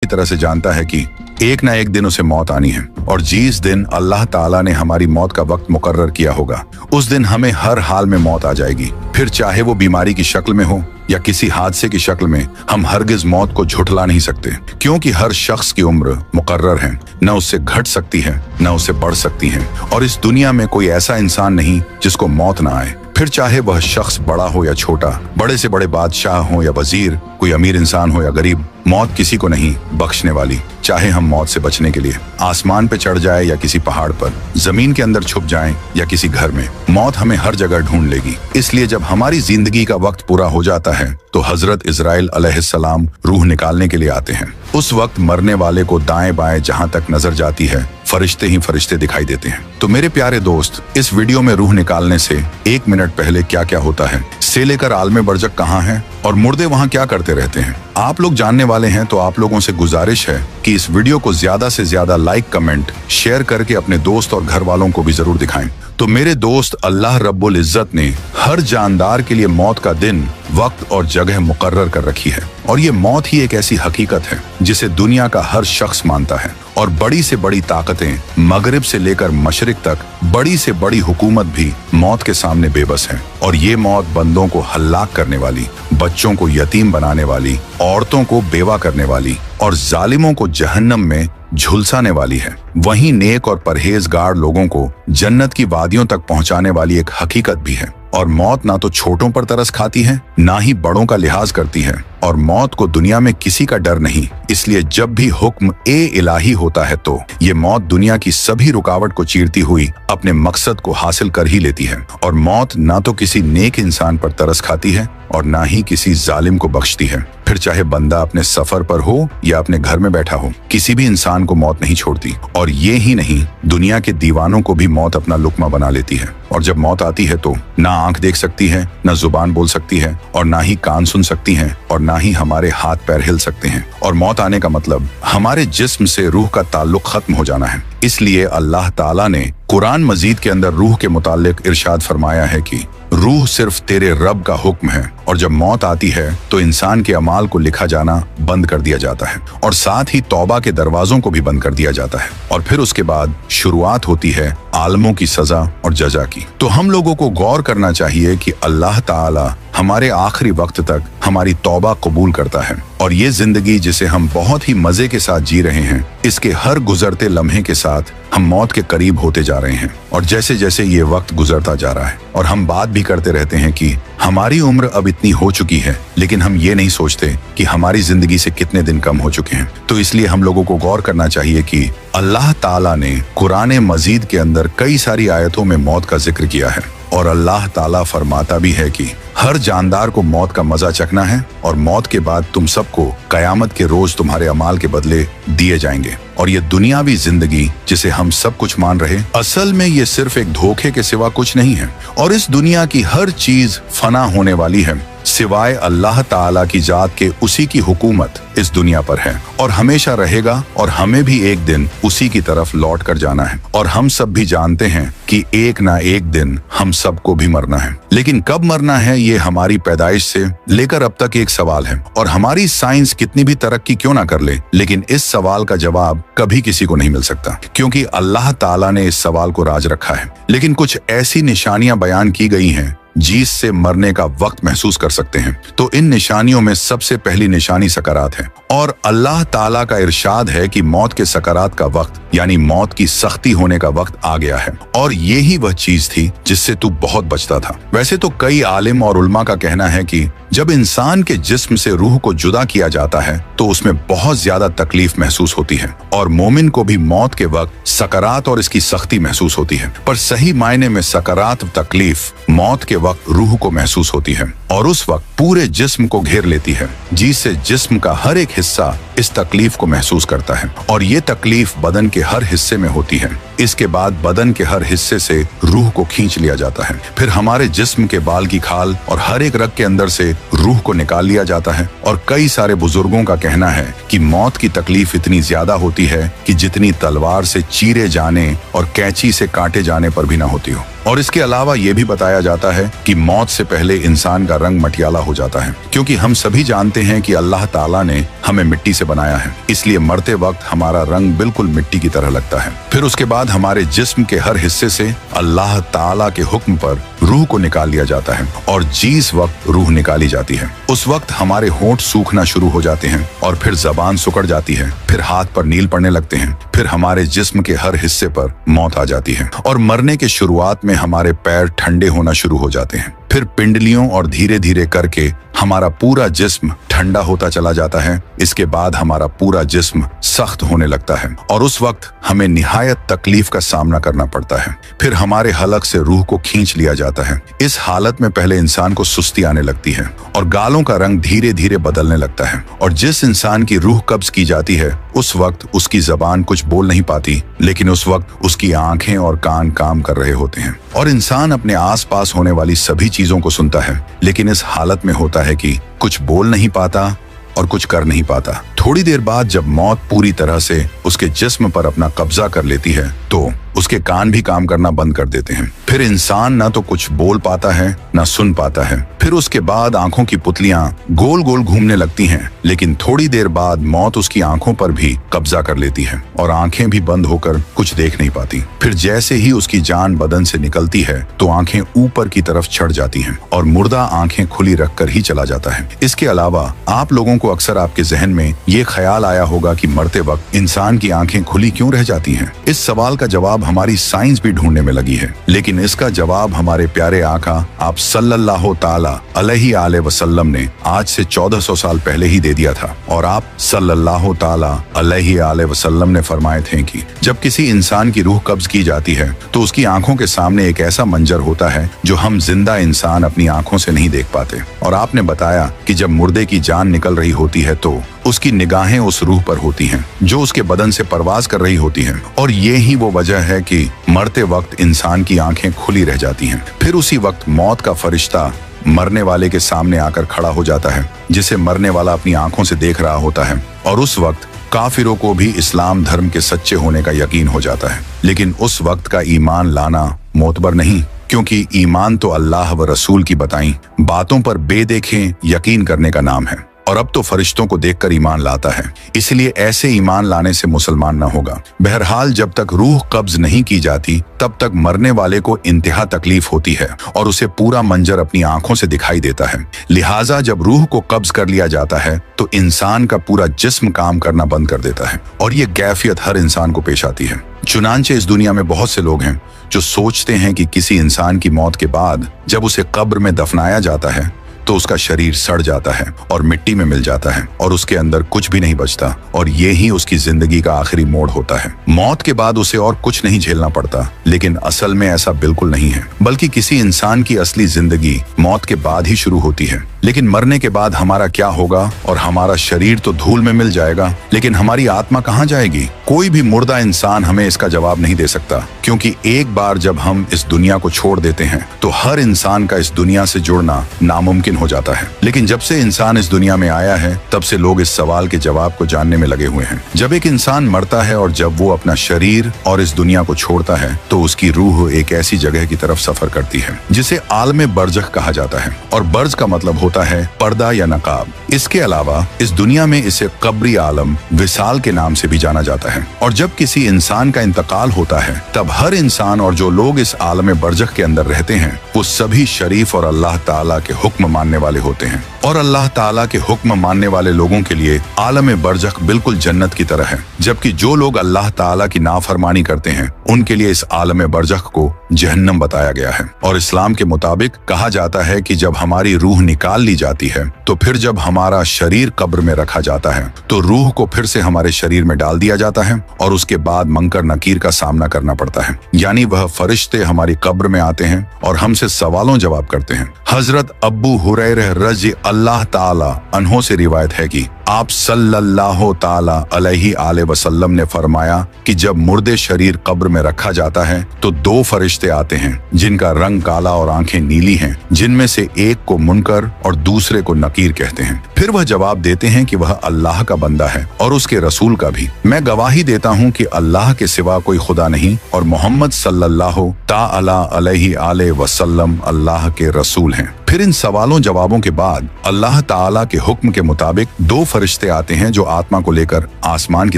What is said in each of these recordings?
तरह से जानता है कि एक ना एक दिन उसे मौत आनी है, और जिस दिन अल्लाह ताला ने हमारी मौत का वक्त मुकर्रर किया होगा उस दिन हमें हर हाल में मौत आ जाएगी। फिर चाहे वो बीमारी की शक्ल में हो या किसी हादसे की शक्ल में, हम हरगिज मौत को झुठला नहीं सकते, क्योंकि हर शख्स की उम्र मुकर्रर है, न उससे घट सकती है न उससे बढ़ सकती है। और इस दुनिया में कोई ऐसा इंसान नहीं जिसको मौत ना आए, फिर चाहे वह शख्स बड़ा हो या छोटा, बड़े से बड़े बादशाह हो या वजीर, कोई अमीर इंसान हो या गरीब, मौत किसी को नहीं बख्शने वाली। चाहे हम मौत से बचने के लिए आसमान पे चढ़ जाए या किसी पहाड़ पर, जमीन के अंदर छुप जाएं या किसी घर में, मौत हमें हर जगह ढूंढ लेगी। इसलिए जब हमारी जिंदगी का वक्त पूरा हो जाता है तो हजरत इजराइल अलैहिस्सलाम रूह निकालने के लिए आते हैं। उस वक्त मरने वाले को दाएं बाएं जहां तक नजर जाती है फरिश्ते ही फरिश्ते दिखाई देते हैं। तो मेरे प्यारे दोस्त, इस वीडियो में रूह निकालने से 1 मिनट पहले क्या क्या होता है, से लेकर आलमे बरज़ख कहाँ है और मुर्दे वहाँ क्या करते रहते हैं, आप लोग जानने वाले हैं। तो आप लोगों से गुजारिश है कि इस वीडियो को ज्यादा से ज्यादा लाइक, कमेंट, शेयर करके अपने दोस्त और घर वालों को भी जरूर दिखाएं। तो मेरे दोस्त, अल्लाह रब्बुल इज्जत ने हर जानदार के लिए मौत का दिन, वक्त और जगह मुकर्रर कर रखी है, और ये मौत ही एक ऐसी हकीकत है जिसे दुनिया का हर शख्स मानता है। और बड़ी से बड़ी ताकतें, मगरिब से लेकर मशरिक तक, बड़ी से बड़ी हुकूमत भी मौत के सामने बेबस है। और ये मौत बंदों को हल्लाक करने वाली, बच्चों को यतीम बनाने वाली, औरतों को बेवा करने वाली और जालिमों को जहन्नम में झुलसाने वाली है। वहीं नेक और परहेजगार लोगों को जन्नत की वादियों तक पहुंचाने वाली एक हकीकत भी है। और मौत ना तो छोटों पर तरस खाती है, ना ही बड़ों का लिहाज करती है, और मौत को दुनिया में किसी का डर नहीं। इसलिए जब भी हुक्म ए इलाही होता है तो ये मौत दुनिया की सभी रुकावट को चीरती हुई अपने मकसद को हासिल कर ही लेती है। और मौत ना तो किसी नेक इंसान पर तरस खाती है और ना ही किसी जालिम को बख्शती है। फिर चाहे बंदा अपने सफर पर हो या अपने घर में बैठा हो, किसी भी इंसान को मौत नहीं छोड़ती। और ये ही नहीं, दुनिया के दीवानों को भी मौत अपना लुक्मा बना लेती है। और जब मौत आती है तो ना आंख देख सकती है, ना जुबान बोल सकती है, और ना ही कान सुन सकती है, और ना ही हमारे हाथ पैर हिल सकते हैं। और मौत आने का मतलब हमारे जिस्म से रूह का ताल्लुक खत्म हो जाना है। इसलिए अल्लाह ताला ने कुरान मजीद के अंदर रूह के मुताल्लिक इरशाद फरमाया है कि रूह सिर्फ तेरे रब का हुक्म है, और जब मौत आती है तो इंसान के अमाल को लिखा जाना बंद कर दिया जाता है, और साथ ही तौबा के दरवाजों को भी बंद कर दिया जाता है। और फिर उसके बाद शुरुआत होती है आलमों की सजा और जजा की। तो हम लोगों को गौर करना चाहिए कि अल्लाह ताला हमारे आखिरी वक्त तक हमारी तौबा कबूल करता है। और ये जिंदगी जिसे हम बहुत ही मजे के साथ जी रहे हैं, इसके हर गुजरते लम्हे के साथ हम मौत के करीब होते जा रहे हैं। और जैसे जैसे ये वक्त गुजरता जा रहा है, और हम बात भी करते रहते हैं कि हमारी उम्र अब इतनी हो चुकी है, लेकिन हम ये नहीं सोचते कि हमारी जिंदगी से कितने दिन कम हो चुके हैं। तो इसलिए हम लोगों को गौर करना चाहिए कि अल्लाह ताला ने कुरान मजीद के अंदर कई सारी आयतों में मौत का जिक्र किया है। और अल्लाह ताला फरमाता भी है कि हर जानदार को मौत का मजा चखना है, और मौत के बाद तुम सबको कयामत के रोज तुम्हारे अमाल के बदले दिए जाएंगे। और ये दुनियावी जिंदगी जिसे हम सब कुछ मान रहे, असल में ये सिर्फ एक धोखे के सिवा कुछ नहीं है। और इस दुनिया की हर चीज फना होने वाली है, सिवाय अल्लाह ताला की जात के। उसी की हुकूमत इस दुनिया पर है और हमेशा रहेगा, और हमें भी एक दिन उसी की तरफ लौट कर जाना है। और हम सब भी जानते हैं कि एक ना एक दिन हम सबको भी मरना है, लेकिन कब मरना है ये हमारी पैदाइश से लेकर अब तक एक सवाल है। और हमारी साइंस कितनी भी तरक्की क्यों ना कर ले, लेकिन इस सवाल का जवाब कभी किसी को नहीं मिल सकता, क्योंकि अल्लाह ताला ने इस सवाल को राज रखा है। लेकिन कुछ ऐसी निशानियां बयान की गई हैं जिससे मरने का वक्त महसूस कर सकते हैं। तो इन निशानियों में सबसे पहली निशानी सकरात है। और अल्लाह ताला का इरशाद है कि मौत के सकरात का वक्त, यानी मौत की सख्ती होने का वक्त आ गया है। और ये ही वह चीज थी जिससे तू बहुत बचता था। वैसे तो कई आलिम और उलमा का कहना है कि जब इंसान के जिस्म से रूह को जुदा किया जाता है तो उसमें बहुत ज्यादा तकलीफ महसूस होती है, और मोमिन को भी मौत के वक्त सकरात और इसकी सख्ती महसूस होती है। पर सही मायने में सकरात तकलीफ मौत के वक्त रूह को महसूस होती है, और उस वक्त पूरे जिस्म को घेर लेती है, जिससे जिस्म का हर एक हिस्सा इस तकलीफ को महसूस करता है। और ये तकलीफ बदन के हर हिस्से में होती है। इसके बाद बदन के हर हिस्से से रूह को खींच लिया जाता है। फिर हमारे जिस्म के बाल की खाल और हर एक रग के अंदर से रूह को निकाल लिया जाता है। और कई सारे बुजुर्गों का कहना है कि मौत की तकलीफ इतनी ज्यादा होती है कि जितनी तलवार से चीरे जाने और कैंची से काटे जाने पर भी ना होती हो। और इसके अलावा ये भी बताया जाता है कि मौत से पहले इंसान का रंग मटियाला हो जाता है, क्योंकि हम सभी जानते हैं कि अल्लाह ताला ने हमें मिट्टी से बनाया है, इसलिए मरते वक्त हमारा रंग बिल्कुल मिट्टी की तरह लगता है। फिर उसके बाद हमारे जिस्म के हर हिस्से से अल्लाह ताला के हुक्म पर रूह को निकाल लिया जाता है और जिस वक्त रूह निकाली जाती है उस वक्त हमारे होंठ सूखना शुरू हो जाते हैं और फिर जबान सुकड़ जाती है, फिर हाथ पर नील पड़ने लगते हैं, फिर हमारे जिस्म के हर हिस्से पर मौत आ जाती है और मरने के शुरुआत में हमारे पैर ठंडे होना शुरू हो जाते हैं, फिर पिंडलियों और धीरे धीरे करके हमारा पूरा जिस्म ठंडा होता चला जाता है। इसके बाद हमारा पूरा जिस्म सख्त होने लगता है और उस वक्त हमें निहायत तकलीफ का सामना करना पड़ता है। फिर हमारे हलक से रूह को खींच लिया जाता है। इस हालत में पहले इंसान को सुस्ती आने लगती है और गालों का रंग धीरे धीरे बदलने लगता है और जिस इंसान की रूह कब्ज की जाती है उस वक्त उसकी जबान कुछ बोल नहीं पाती, लेकिन उस वक्त उसकी आंखें और कान काम कर रहे होते हैं और इंसान अपने आसपास होने वाली सभी चीजों को सुनता है, लेकिन इस हालत में होता है कि कुछ बोल नहीं पाता और कुछ कर नहीं पाता। थोड़ी देर बाद जब मौत पूरी तरह से उसके जिस्म पर अपना कब्जा कर लेती है तो उसके कान भी काम करना बंद कर देते हैं। फिर इंसान ना तो कुछ बोल पाता है ना सुन पाता है। फिर उसके बाद आंखों की पुतलियां गोल गोल घूमने लगती हैं, लेकिन थोड़ी देर बाद मौत उसकी आंखों पर भी कब्जा कर लेती है और आंखें भी बंद होकर कुछ देख नहीं पाती। फिर जैसे ही उसकी जान बदन से निकलती है तो आंखें ऊपर की तरफ चढ़ जाती हैं और मुर्दा आंखें खुली रखकर ही चला जाता है। इसके अलावा आप लोगों को अक्सर आपके जहन में ये ख्याल आया होगा कि मरते वक्त इंसान की आंखें खुली क्यों रह जाती हैं? इस सवाल का जवाब हमारी साइंस भी ढूंढने में लगी है, लेकिन इसका जवाब हमारे प्यारे आका आप सल्लल्लाहु ताला अलैहि आले वसल्लम ने आज से 1400 साल पहले ही दे दिया था। और आप सल्लल्लाहु ताला अलैहि आले वसल्लम ने फरमाए थे कि जब किसी इंसान की रूह कब्ज की जाती है तो उसकी आंखों के सामने एक ऐसा मंजर होता है जो हम जिंदा इंसान अपनी आंखों से नहीं देख पाते। और आपने बताया कि जब मुर्दे की जान निकल रही होती है तो उसकी निगाहें उस रूह पर होती हैं जो उसके बदन से परवाज कर रही होती हैं, और ये ही वो वजह है कि मरते वक्त इंसान की आंखें खुली रह जाती हैं। फिर उसी वक्त मौत का फरिश्ता मरने वाले के सामने आकर खड़ा हो जाता है, जिसे मरने वाला अपनी आंखों से देख रहा होता है, और उस वक्त काफिरों को भी इस्लाम धर्म के सच्चे होने का यकीन हो जाता है। लेकिन उस वक्त का ईमान लाना मोतबर नहीं, क्योंकि ईमान तो अल्लाह व रसूल की बताई बातों पर बेदेखे यकीन करने का नाम है, और अब तो फरिश्तों को देखकर ईमान लाता है। इसलिए ऐसे ईमान लाने से मुसलमान न होगा। बहरहाल जब तक रूह कब्ज नहीं की जाती तब तक मरने वाले को इंतहा तकलीफ होती है और उसे पूरा मंजर अपनी आंखों से दिखाई देता है। लिहाजा जब रूह को कब्ज कर लिया जाता है तो इंसान का पूरा जिस्म काम करना बंद कर देता है और ये कैफियत हर इंसान को पेश आती है। चुनांचे इस दुनिया में बहुत से लोग हैं जो सोचते हैं कि किसी इंसान की मौत के बाद जब उसे कब्र में दफनाया जाता है तो उसका शरीर सड़ जाता है और मिट्टी में मिल जाता है और उसके अंदर कुछ भी नहीं बचता, और ये ही उसकी जिंदगी का आखिरी मोड़ होता है। मौत के बाद उसे और कुछ नहीं झेलना पड़ता, लेकिन असल में ऐसा बिल्कुल नहीं है, बल्कि किसी इंसान की असली जिंदगी मौत के बाद ही शुरू होती है। लेकिन मरने के बाद हमारा क्या होगा? और हमारा शरीर तो धूल में मिल जाएगा, लेकिन हमारी आत्मा कहाँ जाएगी? कोई भी मुर्दा इंसान हमें इसका जवाब नहीं दे सकता, क्योंकि एक बार जब हम इस दुनिया को छोड़ देते हैं तो हर इंसान का इस दुनिया से जुड़ना नामुमकिन हो जाता है। लेकिन जब से इंसान इस दुनिया में आया है तब से लोग इस सवाल के जवाब को जानने में लगे हुए हैं। जब एक इंसान मरता है और जब वो अपना शरीर और इस दुनिया को छोड़ता है तो उसकी रूह एक ऐसी जगह की तरफ सफर करती है जिसे आलमे बरज़ख कहा जाता है, और बर्ज का मतलब होता है पर्दा या नकाब। इसके अलावा इस दुनिया में इसे कब्री आलम विसाल के नाम से भी जाना जाता है। और जब किसी इंसान का इंतकाल होता है तब हर इंसान और जो लोग इस आलमे बरज़ख के अंदर रहते हैं वो सभी शरीफ और अल्लाह ताला के हुक्म मानने वाले होते हैं, और अल्लाह ताला के हुक्म मानने वाले लोगों के लिए आलम बरज़ख बिल्कुल जन्नत की तरह है, जबकि जो लोग अल्लाह ताला की नाफरमानी करते हैं उनके लिए इस आलम बरज़ख को जहन्नम बताया गया है। और इस्लाम के मुताबिक कहा जाता है कि जब हमारी रूह निकाल ली जाती है तो फिर जब हमारा शरीर कब्र में रखा जाता है तो रूह को फिर से हमारे शरीर में डाल दिया जाता है और उसके बाद मुनकर नकीर का सामना करना पड़ता है, यानी वह फरिश्ते हमारी कब्र में आते हैं और हमसे सवालों जवाब करते हैं। हजरत अब्बू हुरैरा रज़ी अल्लाह ताला अन्हो से रिवायत है कि आप सल्लल्लाहु ताला अलैहि आले वसल्लम ने फरमाया कि जब मुर्दे शरीर कब्र में रखा जाता है तो दो फरिश्ते आते हैं जिनका रंग काला और आंखें नीली हैं, जिनमें से एक को मुनकर और दूसरे को नकीर कहते हैं। फिर वह जवाब देते हैं कि वह अल्लाह का बंदा है और उसके रसूल का भी। मैं गवाही देता हूँ कि अल्लाह के सिवा कोई खुदा नहीं और मोहम्मद सल्लल्लाहु ताला अलैहि वसल्लम अल्लाह के रसूल हैं। फिर इन सवालों जवाबों के बाद अल्लाह ताला के हुक्म के मुताबिक 2 फरिश्ते आते हैं जो आत्मा को लेकर आसमान की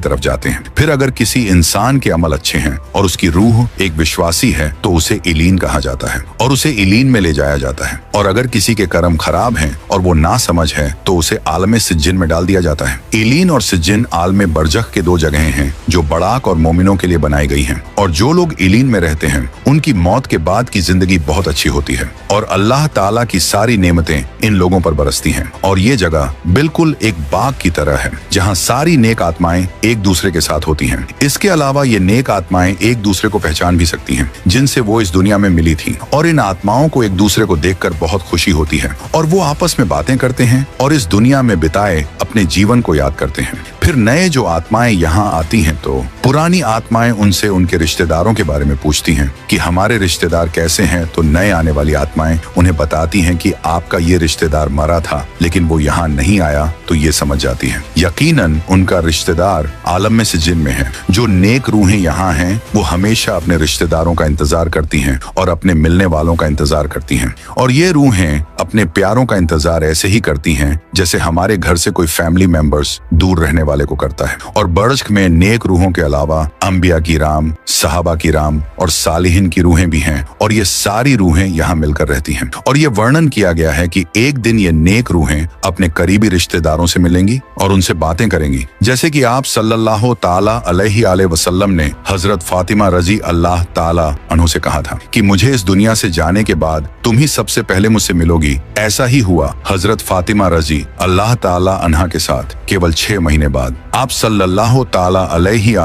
तरफ जाते हैं। फिर अगर किसी इंसान के अमल अच्छे हैं और उसकी रूह एक विश्वासी है तो उसे इलीन कहा जाता है और उसे इलीन में ले जाया जाता है। और अगर किसी के कर्म खराब हैं और वो ना समझ है तो उसे आलम सिज्जिन में डाल दिया जाता है। इलीन और सिज्जिन आलम बरजख के 2 जगहें हैं जो बड़ाक और मोमिनों के लिए बनाई गई हैं। और जो लोग इलीन में रहते हैं उनकी मौत के बाद की जिंदगी बहुत अच्छी होती है और अल्लाह ताला की सारी नेमतें इन लोगों पर बरसती हैं। और ये जगह बिल्कुल एक बाग की तरह है जहाँ सारी नेक आत्माएं एक दूसरे के साथ होती हैं। इसके अलावा ये नेक आत्माएं एक दूसरे को पहचान भी सकती हैं जिनसे वो इस दुनिया में मिली थी और इन आत्माओं को एक दूसरे को देखकर बहुत खुशी होती है और वो आपस में बातें करते हैं और इस दुनिया में बिताए अपने जीवन को याद करते हैं। फिर नए जो आत्माएं यहाँ आती हैं तो पुरानी आत्माएं उनसे उनके रिश्तेदारों के बारे में पूछती हैं कि हमारे रिश्तेदार कैसे हैं, तो नए आने वाली आत्माएं उन्हें बताती हैं कि आपका ये रिश्तेदार मरा था लेकिन वो यहाँ नहीं आया, तो ये समझ जाती हैं यकीनन उनका रिश्तेदार आलम में सिज्जिन में है। जो नेक रूहें यहाँ हैं वो हमेशा अपने रिश्तेदारों का इंतजार करती हैं और अपने मिलने वालों का इंतजार करती हैं और ये रूहें अपने प्यारों का इंतजार ऐसे ही करती हैं जैसे हमारे घर से कोई फैमिली मेंबर्स दूर रहने वाले को करता है। और बरज़ख में नेक रूहों के अलावा अंबिया की राम, सहाबा की राम और सालिहिन की रूहें भी हैं और ये सारी रूहें यहाँ मिलकर रहती हैं। और ये वर्णन किया गया है कि एक दिन ये नेक रूहें अपने करीबी रिश्तेदारों से मिलेंगी और उनसे बातें करेंगी, जैसे कि आप सल्लल्लाहु ताला अलैहि वसल्लम ने हजरत फातिमा रजी अल्लाह ताला अन्हु से कहा था कि मुझे इस दुनिया से जाने के बाद तुम ही सबसे पहले मुझसे मिलोगी। ऐसा ही हुआ हजरत फातिमा रजी अल्लाह ताला अन्हा के साथ केवल 6 महीने बाद आप सल्लल्लाहु ताला अलैहि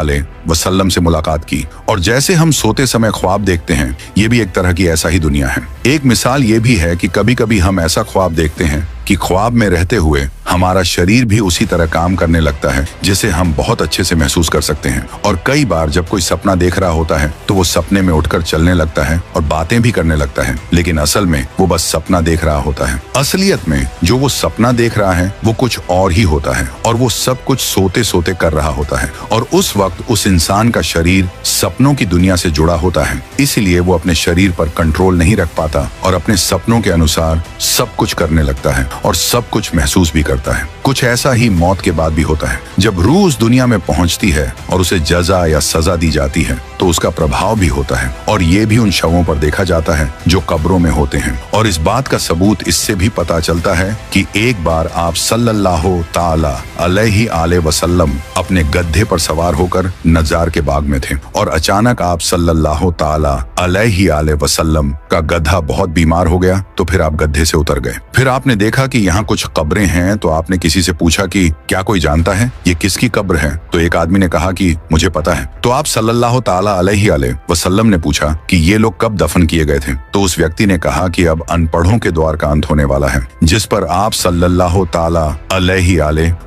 वसल्लम से मुलाकात की। और जैसे हम सोते समय ख्वाब देखते हैं, ये भी एक तरह की ऐसा ही दुनिया है। एक मिसाल ये भी है कि कभी कभी हम ऐसा ख्वाब देखते हैं कि ख्वाब में रहते हुए हमारा शरीर भी उसी तरह काम करने लगता है जिसे हम बहुत अच्छे से महसूस कर सकते हैं। और कई बार जब कोई सपना देख रहा होता है तो वो सपने में उठकर चलने लगता है और बातें भी करने लगता है, लेकिन असल में वो बस सपना देख रहा होता है। असलियत में जो वो सपना देख रहा है वो कुछ और ही होता है और वो सब कुछ सोते सोते कर रहा होता है। और उस वक्त उस इंसान का शरीर सपनों की दुनिया से जुड़ा होता है, इसलिए वो अपने शरीर पर कंट्रोल नहीं रख पाता और अपने सपनों के अनुसार सब कुछ करने लगता है और सब कुछ महसूस भी करता है। कुछ ऐसा ही मौत के बाद भी होता है। जब रूह उस दुनिया में पहुंचती है और उसे जजा या सजा दी जाती है तो उसका प्रभाव भी होता है और ये भी उन शवों पर देखा जाता है जो कब्रों में होते हैं। और इस बात का सबूत इससे भी पता चलता है कि एक बार आप सल्लल्लाहु ताला अलैहि वसल्लम अपने गधे पर सवार होकर नजार के बाग में थे और अचानक आप सल्लल्लाहु ताला अलैहि वसल्लम का गधा बहुत बीमार हो गया, तो फिर आप गधे से उतर गए। फिर आपने देखा कि यहाँ कुछ कब्रें हैं, तो आपने किसी से पूछा कि क्या कोई जानता है ये किसकी कब्र है? तो एक आदमी ने कहा कि मुझे पता है। तो आप सल्लल्लाहु ताला अलैहि वसल्लम ने पूछा कि ये लोग कब दफन किए गए थे? तो उस व्यक्ति ने कहा कि अब अनपढ़ों के द्वार का अंत होने वाला है, जिस पर आप सल्लल्लाहु ताला अलैहि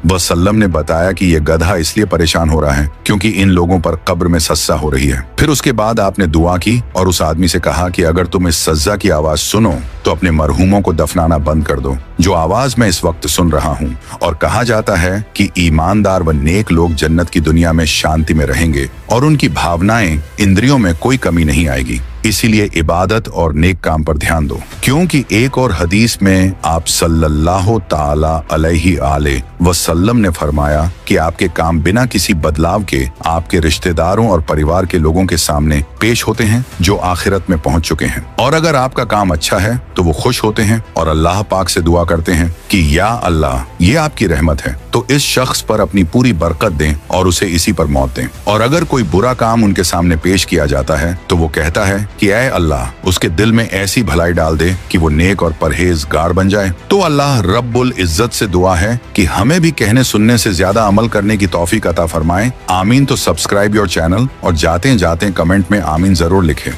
वसल्लम ने बताया कि ये गधा इसलिए परेशान हो रहा है क्योंकि इन लोगों पर कब्र में सज्जा हो रही है। फिर उसके बाद आपने दुआ की और उस आदमी से कहा कि अगर तुम इस सज्जा की आवाज सुनो तो अपने मरहूमों को दफनाना बंद कर दो, जो आवाज मैं इस वक्त सुन रहा हूँ। और कहा जाता है कि ईमानदार व नेक लोग जन्नत की दुनिया में शांति में रहेंगे और उनकी भावनाएं, इंद्रियों में कोई कमी नहीं आएगी। इसीलिए इबादत और नेक काम पर ध्यान दो, क्योंकि एक और हदीस में आप सल्लल्लाहु ताला अलैहि वसल्लम ने फरमाया कि आपके काम बिना किसी बदलाव के आपके रिश्तेदारों और परिवार के लोगों के सामने पेश होते हैं जो आखिरत में पहुंच चुके हैं। और अगर आपका काम अच्छा है तो वो खुश होते हैं और अल्लाह पाक से दुआ करते हैं कि या अल्लाह, ये आपकी रहमत है तो इस शख्स पर अपनी पूरी बरकत दें और उसे इसी पर मौत दें। और अगर कोई बुरा काम उनके सामने पेश किया जाता है तो वो कहता है कि ऐ अल्लाह, उसके दिल में ऐसी भलाई डाल दे कि वो नेक और परहेजगार बन जाए। तो अल्लाह रब्बुल इज्जत से दुआ है कि हमें भी कहने सुनने से ज्यादा अमल करने की तौफीक अता फरमाए। आमीन। तो सब्सक्राइब योर चैनल और जाते जाते कमेंट में आमीन जरूर लिखें।